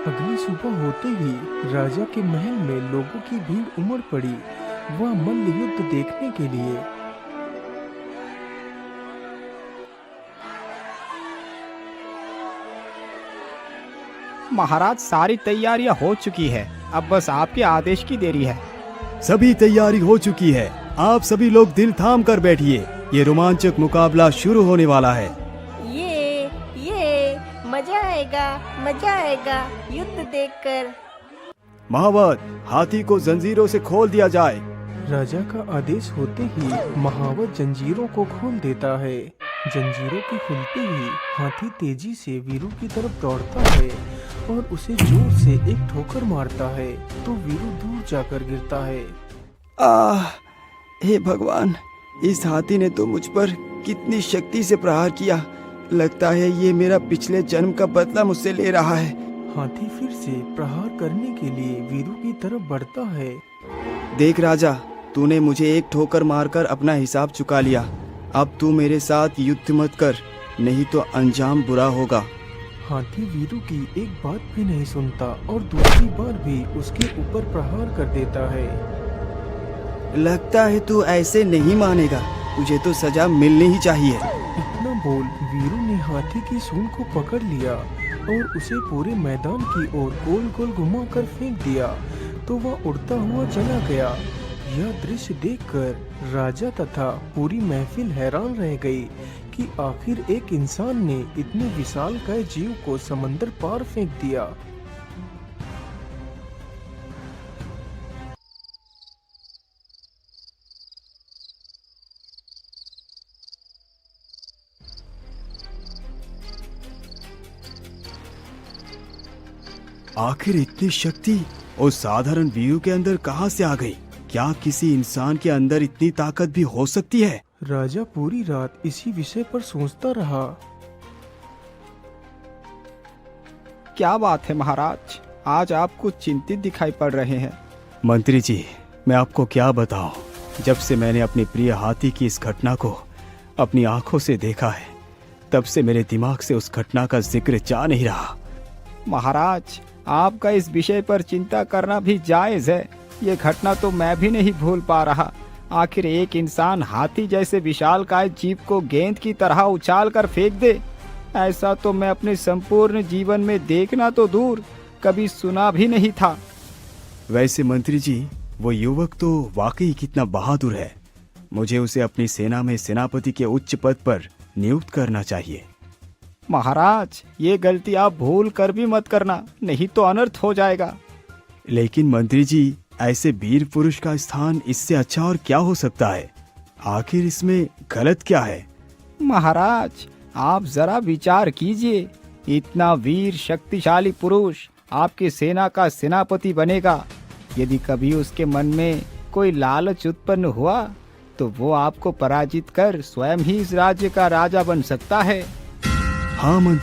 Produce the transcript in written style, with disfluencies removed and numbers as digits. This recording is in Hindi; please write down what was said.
अगली सुबह होते ही राजा के महल में लोगों की भीड़ उमड़ पड़ी। वह मल्ल युद्ध देखने के लिए। महाराज, सारी तैयारियां हो चुकी है, अब बस आपके आदेश की देरी है। सभी तैयारी हो चुकी है, आप सभी लोग दिल थाम कर बैठिए। ये रोमांचक मुकाबला शुरू होने वाला है। ये मजा आएगा युद्ध देखकर। महावत, हाथी को जंजीरों से खोल दिया जाए। राजा का आदेश होते ही महावत जंजीरों को खोल देता है। जंजीरों के खुलते ही हाथी तेजी से वीरू की तरफ दौड़ता है और उसे जोर से एक ठोकर मारता है तो वीरू दूर जाकर गिरता है। हे भगवान, इस हाथी ने तो मुझ पर कितनी शक्ति से प्रहार किया। लगता है ये मेरा पिछले जन्म का बदला मुझसे ले रहा है। हाथी फिर से प्रहार करने के लिए वीरू की तरफ बढ़ता है। देख राजा, तूने मुझे एक ठोकर मारकर अपना हिसाब चुका लिया। अब तू मेरे साथ युद्ध मत कर, नहीं तो अंजाम बुरा होगा। हाथी वीरू की एक बात भी नहीं सुनता और दूसरी बार भी उसके ऊपर प्रहार कर देता है। लगता है तू ऐसे नहीं मानेगा, तुझे तो सजा मिलनी ही चाहिए। इतना बोल वीरू ने हाथी की सूंड को पकड़ लिया और उसे पूरे मैदान की ओर गोल गोल घुमाकर फेंक दिया तो वह उड़ता हुआ चला गया। यह दृश्य देखकर राजा तथा पूरी महफिल हैरान रह गई कि आखिर एक इंसान ने इतने विशालकाय जीव को समंदर पार फेंक दिया। आखिर इतनी शक्ति उस साधारण वीरू के अंदर कहां से आ गई? क्या किसी इंसान के अंदर इतनी ताकत भी हो सकती है? राजा पूरी रात इसी विषय पर सोचता रहा। क्या बात है महाराज, आज आप कुछ चिंतित दिखाई पड़ रहे हैं। मंत्री जी, मैं आपको क्या बताऊं, जब से मैंने अपने प्रिय हाथी की इस घटना को अपनी आंखों से देखा है, तब से मेरे दिमाग से उस घटना का जिक्र जा नहीं रहा। महाराज, आपका इस विषय पर चिंता करना भी जायज है। ये घटना तो मैं भी नहीं भूल पा रहा। आखिर एक इंसान हाथी जैसे विशालकाय जीव को गेंद की तरह उछाल कर फेंक दे, ऐसा तो मैं अपने संपूर्ण जीवन में देखना तो दूर, कभी सुना भी नहीं था। वैसे मंत्री जी, वो युवक तो वाकई कितना बहादुर है। मुझे उसे अपनी सेना में सेनापति के उच्च पद पर नियुक्त करना चाहिए। महाराज, ये गलती आप भूल कर भी मत करना, नहीं तो अनर्थ हो जाएगा। लेकिन मंत्री जी, ऐसे वीर पुरुष का स्थान इससे अच्छा और क्या हो सकता है? आखिर इसमें गलत क्या है? महाराज, आप जरा विचार कीजिए, इतना वीर शक्तिशाली पुरुष आपकी सेना का सेनापति बनेगा। यदि कभी उसके मन में कोई लालच उत्पन्न हुआ तो वो आपको पराजित कर स्वयं ही इस राज्य का राजा बन सकता है। हाँ मंत्री